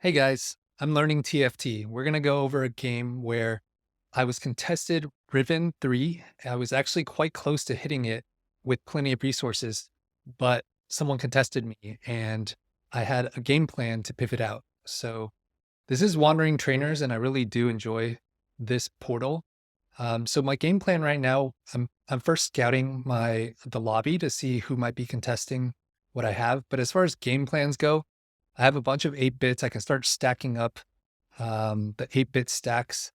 Hey guys, I'm learning TFT. We're going to go over a game where I was contested Riven 3. I was actually quite close to hitting it with plenty of resources, but someone contested me and I had a game plan to pivot out. So this is Wandering Trainers and I really do enjoy this portal. So my game plan right now, I'm first scouting the lobby to see who might be contesting what I have. But as far as game plans go, I have a bunch of 8 bits. I can start stacking up the 8-bit stacks.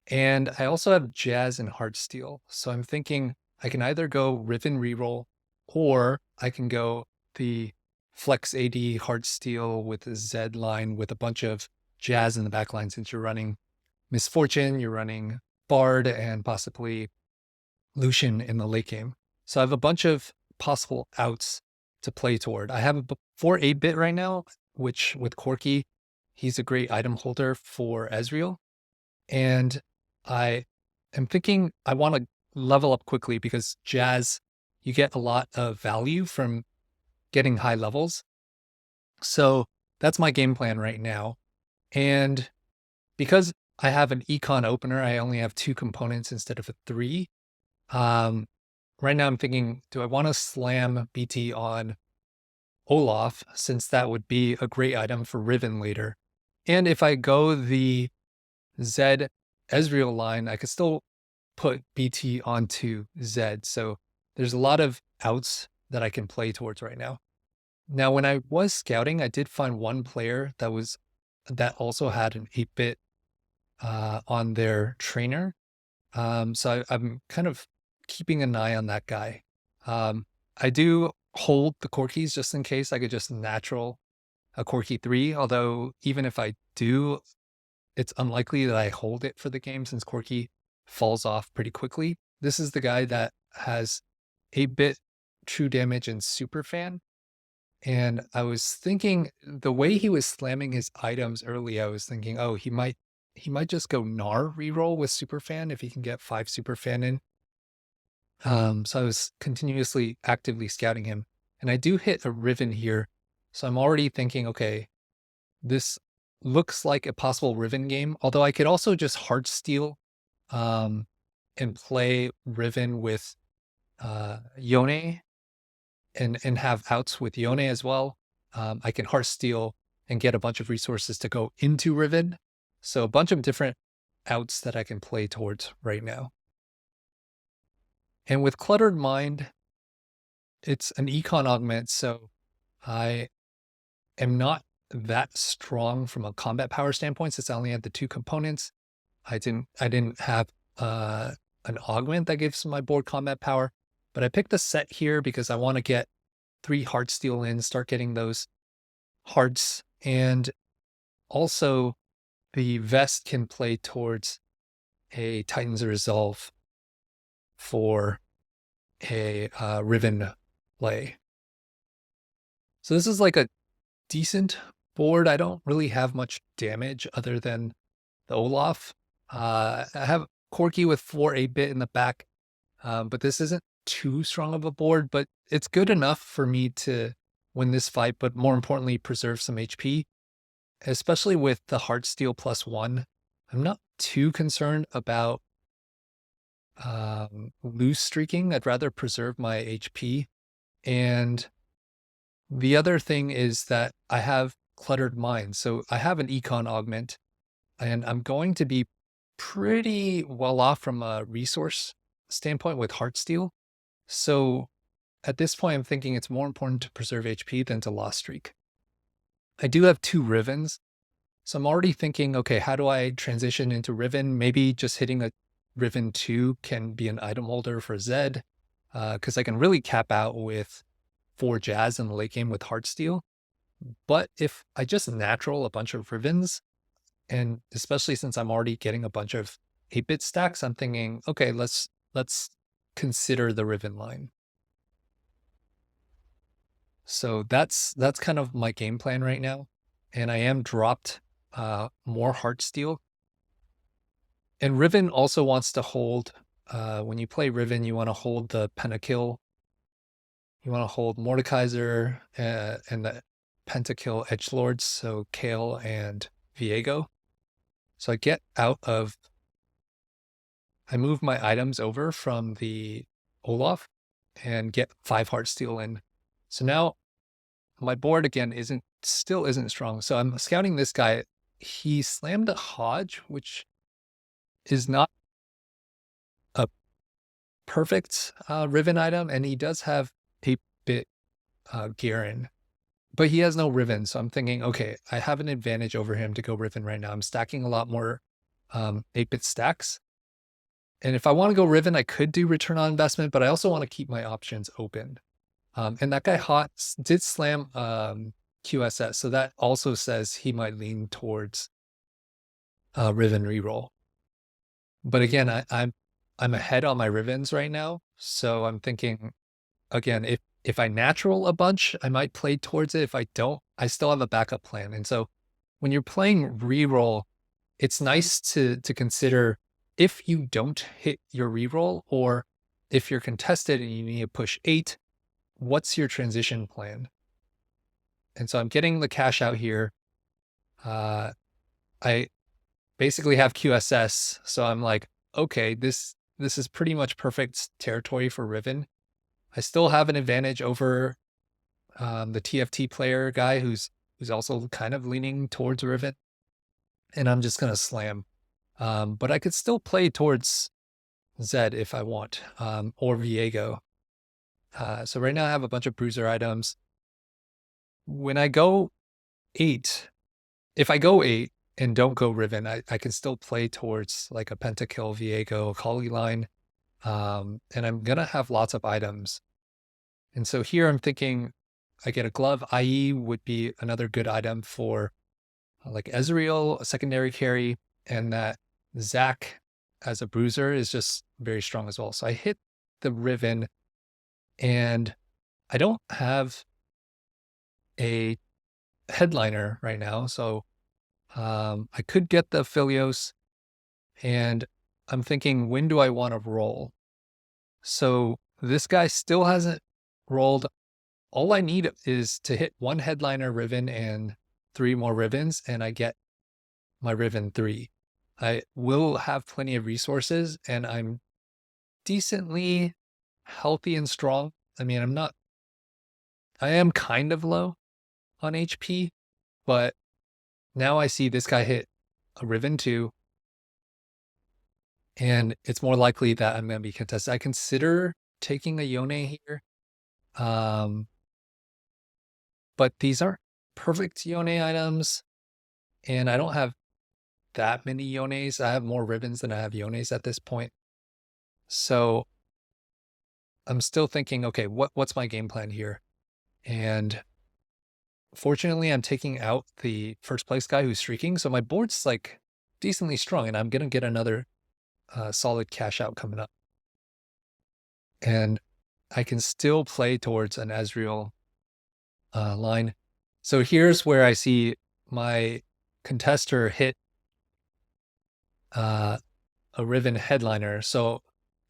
And I also have Jazz and Heartsteel. So I'm thinking I can either go Riven reroll or I can go the Flex AD Heartsteel with a Z line with a bunch of Jazz in the back line since you're running Misfortune, you're running Bard, and possibly Lucian in the late game. So I have a bunch of possible outs to play toward. I have a 4 8-bit right now, which with Corki, he's a great item holder for Ezreal. And I am thinking I want to level up quickly because Jazz, you get a lot of value from getting high levels. So that's my game plan right now. And because I have an econ opener, I only have 2 components instead of a 3. Right now I'm thinking, do I want to slam BT on Olaf, since that would be a great item for Riven later? And if I go the Zed Ezreal line, I could still put BT onto Zed. So there's a lot of outs that I can play towards right now. Now, when I was scouting, I did find one player that also had an 8-bit on their trainer. So I'm kind of keeping an eye on that guy. I do hold the Corkis just in case I could just natural a Corki 3, although even if I do, it's unlikely that I hold it for the game since Corki falls off pretty quickly. This is the guy that has 8-bit true damage and super fan. And I was thinking the way he was slamming his items early, I was thinking, oh, he might just go Gnar reroll with Superfan if he can get 5 Superfan in. So I was continuously actively scouting him. And I do hit a Riven here. So I'm already thinking, okay, this looks like a possible Riven game. Although I could also just Heartsteel and play Riven with Yone and have outs with Yone as well. I can Heartsteel and get a bunch of resources to go into Riven. So a bunch of different outs that I can play towards right now. And with Cluttered Mind, it's an econ augment, so I am not that strong from a combat power standpoint since I only had the 2 components. I didn't have an augment that gives my board combat power, but I picked a set here because I want to get 3 Heartsteel in, start getting those hearts, and also the vest can play towards a Titan's Resolve for a Riven play. So this is like a decent board. I don't really have much damage other than the Olaf. I have Corki with 4 8-bit in the back, but this isn't too strong of a board, but it's good enough for me to win this fight, but more importantly, preserve some HP, especially with the Heartsteel +1. I'm not too concerned about loose streaking. I'd rather preserve my HP. And the other thing is that I have Cluttered Mind. So I have an econ augment and I'm going to be pretty well off from a resource standpoint with Heartsteel. So at this point, I'm thinking it's more important to preserve HP than to loss streak. I do have 2 Rivens. So I'm already thinking, okay, how do I transition into Riven? Maybe just hitting a Riven 2 can be an item holder for Zed, because I can really cap out with 4 Jazz in the late game with Heartsteel. But if I just natural a bunch of Rivens, and especially since I'm already getting a bunch of 8-bit stacks, I'm thinking, okay, let's consider the Riven line. So that's kind of my game plan right now. And I am dropped more Heartsteel. And Riven also wants to hold, when you play Riven, you want to hold the Pentakill. You want to hold Mordekaiser and the Pentakill Edgelords, so Kale and Viego. So I move my items over from the Olaf and get 5 Heartsteel in. So now my board again still isn't strong. So I'm scouting this guy. He slammed a Hodge, which is not a perfect Riven item, and he does have 8-bit Garen, but he has no Riven. So I'm thinking, okay, I have an advantage over him to go Riven right now. I'm stacking a lot more 8-bit stacks. And if I want to go Riven, I could do return on investment, but I also want to keep my options open. And that guy Hot did slam QSS, so that also says he might lean towards Riven reroll. But again, I'm ahead on my Rivens right now, so I'm thinking again, if I natural a bunch, I might play towards it. If I don't, I still have a backup plan. And so when you're playing reroll, it's nice to consider if you don't hit your reroll, or if you're contested and you need to push 8, what's your transition plan? And so I'm getting the cash out here. I basically have QSS, so I'm like, okay, this is pretty much perfect territory for Riven. I still have an advantage over the TFT player guy who's also kind of leaning towards Riven, and I'm just gonna slam. But I could still play towards Zed if I want, or Viego. So right now I have a bunch of bruiser items. When I go 8, if I go 8 and don't go Riven, I can still play towards like a Pentakill, Viego, Kali line, and I'm gonna have lots of items. And so here I'm thinking I get a glove. IE would be another good item for like Ezreal, a secondary carry, and that Zac as a bruiser is just very strong as well. So I hit the Riven, and I don't have a headliner right now. So I could get the Philios, and I'm thinking, when do I want to roll? So this guy still hasn't rolled. All I need is to hit 1 headliner Riven and 3 more Rivens, and I get my Riven 3. I will have plenty of resources, and I'm decently healthy and strong. I mean, I am kind of low on HP, but now I see this guy hit a Riven 2, and it's more likely that I'm going to be contested. I consider taking a Yone here, but these aren't perfect Yone items, and I don't have that many Yones. I have more Rivens than I have Yones at this point. So I'm still thinking, okay, what's my game plan here? And fortunately, I'm taking out the first place guy who's streaking, so my board's like decently strong, and I'm going to get another solid cash out coming up. And I can still play towards an Ezreal line. So here's where I see my contester hit a Riven headliner. So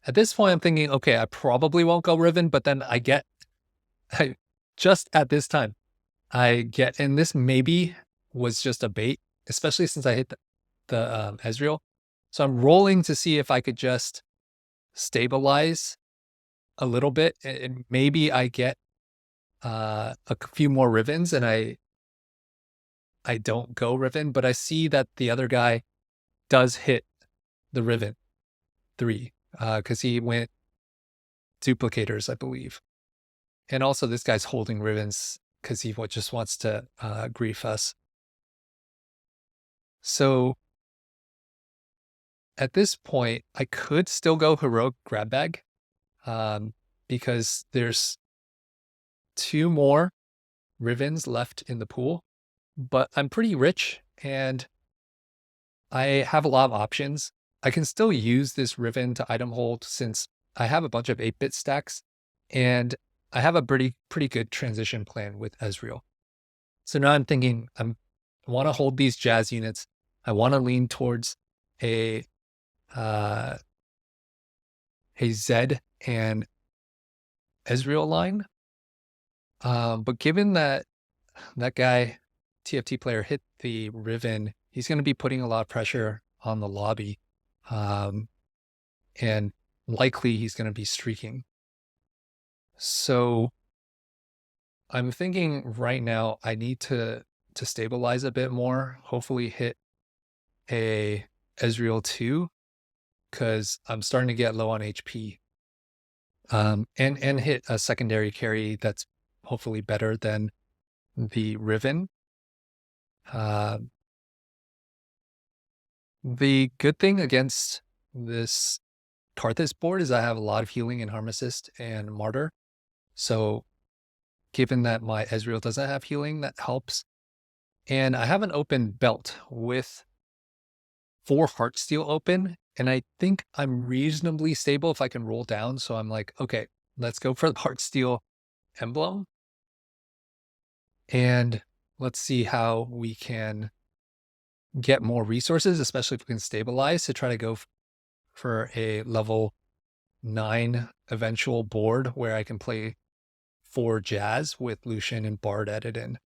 at this point, I'm thinking, okay, I probably won't go Riven, but then just at this time, and this maybe was just a bait, especially since I hit the Ezreal. So I'm rolling to see if I could just stabilize a little bit, and maybe I get a few more Rivens, and I don't go Riven, but I see that the other guy does hit the Riven 3, because he went duplicators, I believe. And also this guy's holding Rivens because he just wants to grief us. So at this point, I could still go heroic grab bag, because there's 2 more Rivens left in the pool, but I'm pretty rich and I have a lot of options. I can still use this Riven to item hold since I have a bunch of 8-bit stacks, and I have a pretty good transition plan with Ezreal. So now I'm thinking I want to hold these Jazz units. I want to lean towards a Zed and Ezreal line. But given that guy TFT player hit the Riven, he's going to be putting a lot of pressure on the lobby. And likely he's going to be streaking. So I'm thinking right now I need to stabilize a bit more, hopefully hit a Ezreal 2, because I'm starting to get low on HP. And hit a secondary carry that's hopefully better than the Riven. The good thing against this Karthus board is I have a lot of healing in Harm Assist and Martyr. So given that my Ezreal doesn't have healing, that helps. And I have an open belt with 4 Heartsteel open, and I think I'm reasonably stable if I can roll down. So I'm like, okay, let's go for the Heartsteel emblem. And let's see how we can get more resources, especially if we can stabilize, to try to go for a level 9 eventual board where I can play 4 Jazz with Lucian and Bard added in.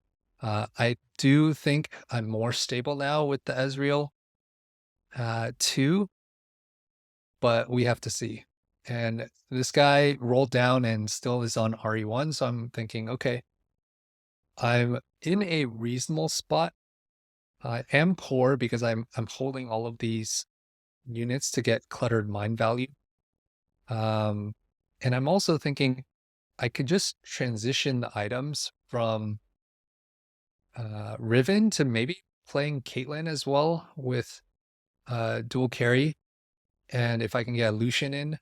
I do think I'm more stable now with the Ezreal 2, but we have to see. And this guy rolled down and still is on RE1, so I'm thinking, okay, I'm in a reasonable spot. I am poor because I'm holding all of these units to get cluttered mind value. And I'm also thinking I could just transition the items from Riven to maybe playing Caitlyn as well with dual carry. And if I can get a Lucian in,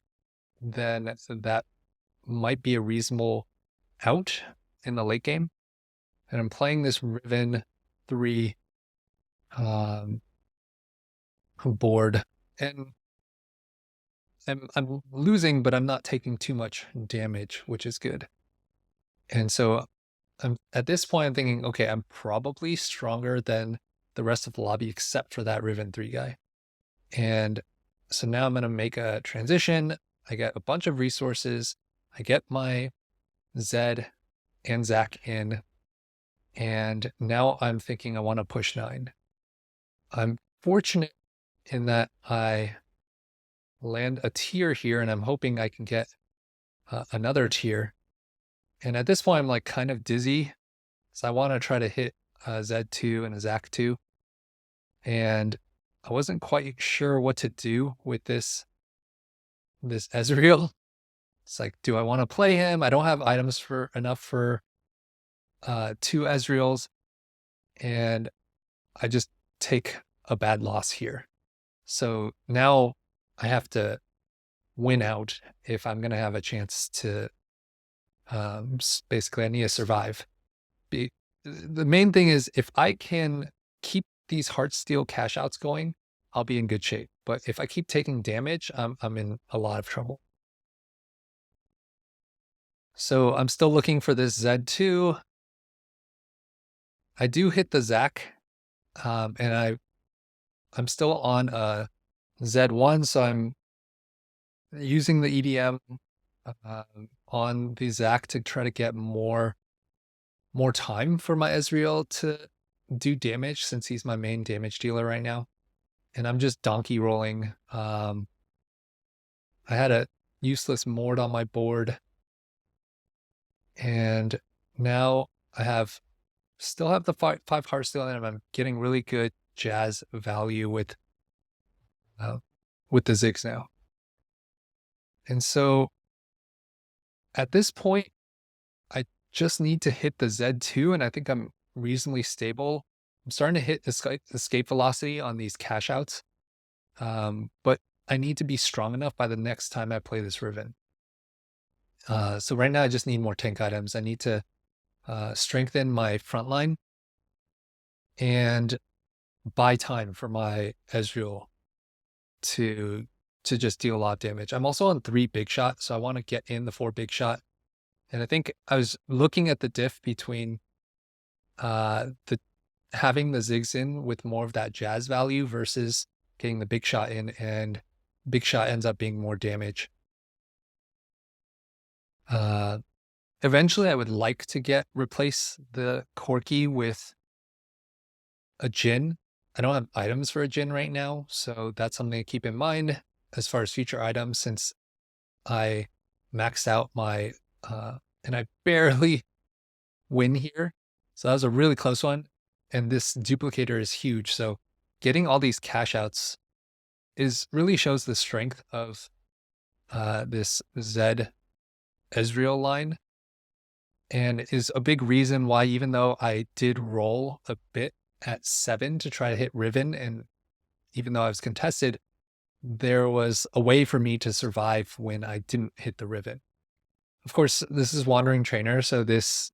then that might be a reasonable out in the late game. And I'm playing this Riven 3 board, and I'm losing, but I'm not taking too much damage, which is good. And so at this point, I'm thinking, okay, I'm probably stronger than the rest of the lobby except for that Riven 3 guy. And so now I'm going to make a transition. I get a bunch of resources. I get my Zed and Zac in. And now I'm thinking I want to push 9. I'm fortunate in that I land a tier here, and I'm hoping I can get another tier. And at this point, I'm like kind of dizzy. So I want to try to hit a Z2 and a Zac 2. And I wasn't quite sure what to do with this Ezreal. It's like, do I want to play him? I don't have items for enough for 2 Ezreals. And I just take a bad loss here. So now I have to win out if I'm going to have a chance to, basically I need to survive. The main thing is if I can keep these Heartsteel cash outs going, I'll be in good shape. But if I keep taking damage, I'm in a lot of trouble. So I'm still looking for this Z2. I do hit the Zac, and I'm still on a Z1, so I'm using the EDM on the Zac to try to get more time for my Ezreal to do damage, since he's my main damage dealer right now. And I'm just donkey rolling. I had a useless Mord on my board, and now I still have the 5 Heartsteel, and I'm getting really good Jazz value with the Ziggs now. And so at this point, I just need to hit the Z2, and I think I'm reasonably stable. I'm starting to hit escape velocity on these cash outs, but I need to be strong enough by the next time I play this Riven. So right now I just need more tank items. I need to strengthen my front line and buy time for my Ezreal to just deal a lot of damage. I'm also on 3 big shot, so I want to get in the 4 big shot. And I think I was looking at the diff between having the Ziggs in with more of that Jazz value versus getting the big shot in, and big shot ends up being more damage. Eventually I would like to replace the Corki with a Jhin. I don't have items for a Jhin right now, so that's something to keep in mind as far as future items, since I maxed out my, and I barely win here. So that was a really close one. And this duplicator is huge. So getting all these cash outs really shows the strength of this Zed Ezreal line, and is a big reason why, even though I did roll a bit at 7 to try to hit Riven, and even though I was contested, there was a way for me to survive when I didn't hit the Riven. Of course, this is Wandering Trainer, so this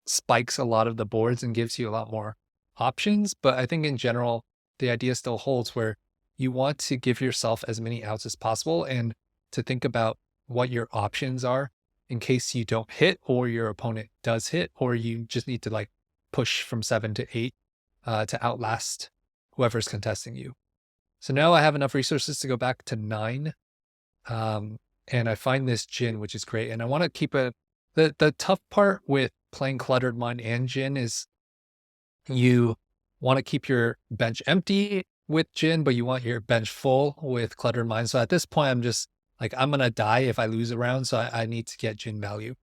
spikes a lot of the boards and gives you a lot more options. But I think in general, the idea still holds, where you want to give yourself as many outs as possible and to think about what your options are in case you don't hit, or your opponent does hit, or you just need to like push from 7 to 8 to outlast whoever's contesting you. So now I have enough resources to go back to 9. And I find this Jhin, which is great. And I want to keep the tough part with playing Cluttered Mind and Jhin is you want to keep your bench empty with Jhin, but you want your bench full with Cluttered Mind. So at this point, I'm just like, I'm going to die if I lose a round. So I need to get Jhin value.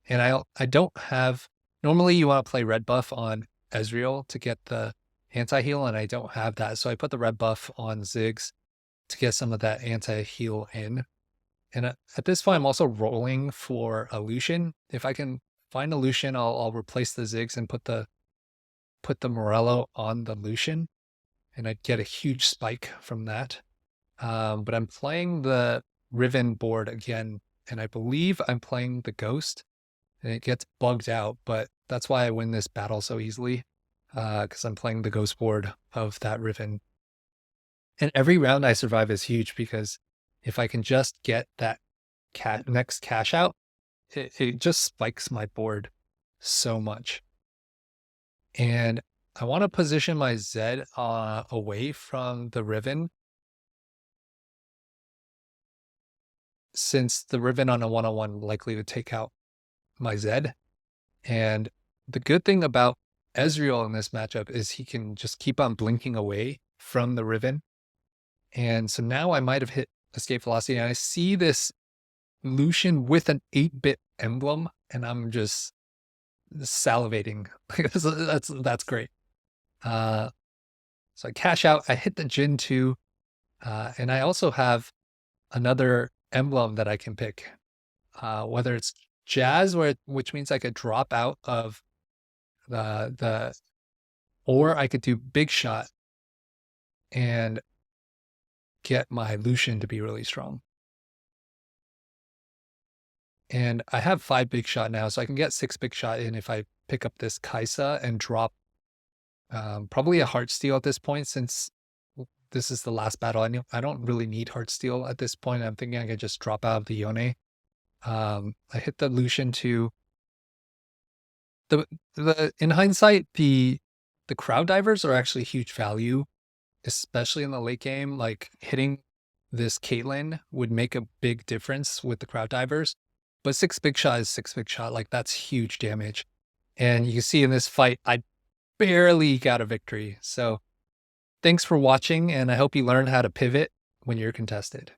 And I don't have, normally you want to play red buff on Ezreal to get the anti-heal, and I don't have that. So I put the red buff on Ziggs to get some of that anti-heal in. And at this point, I'm also rolling for a Lucian. If I can find a Lucian, I'll replace the Ziggs and put the Morello on the Lucian, and I'd get a huge spike from that. But I'm playing the Riven board again, and I believe I'm playing the Ghost, and it gets bugged out, but that's why I win this battle so easily, because I'm playing the Ghost board of that Riven. And every round I survive is huge, because if I can just get that next cash out, it just spikes my board so much. And I want to position my Zed away from the Riven, since the Riven on a 1-on-1 likely to take out my Zed. And the good thing about Ezreal in this matchup is he can just keep on blinking away from the Riven. And so now I might have hit Escape Velocity, and I see this Lucian with an 8-bit emblem, and I'm just salivating. That's great. So I cash out, I hit the Jhin too, and I also have another emblem that I can pick, whether it's Jazz, which means I could drop out of or I could do Big Shot and get my Lucian to be really strong. And I have 5 Big Shot now, so I can get 6 Big Shot in if I pick up this Kaisa and drop probably a Heartsteel at this point, since this is the last battle. I don't really need Heartsteel at this point. I'm thinking I could just drop out of the Yone. I hit the Lucian too. In hindsight, the crowd divers are actually huge value, especially in the late game. Like hitting this Caitlyn would make a big difference with the crowd divers. But 6 Big Shot is 6 Big Shot. Like, that's huge damage. And you can see in this fight, I barely got a victory. So thanks for watching, and I hope you learned how to pivot when you're contested.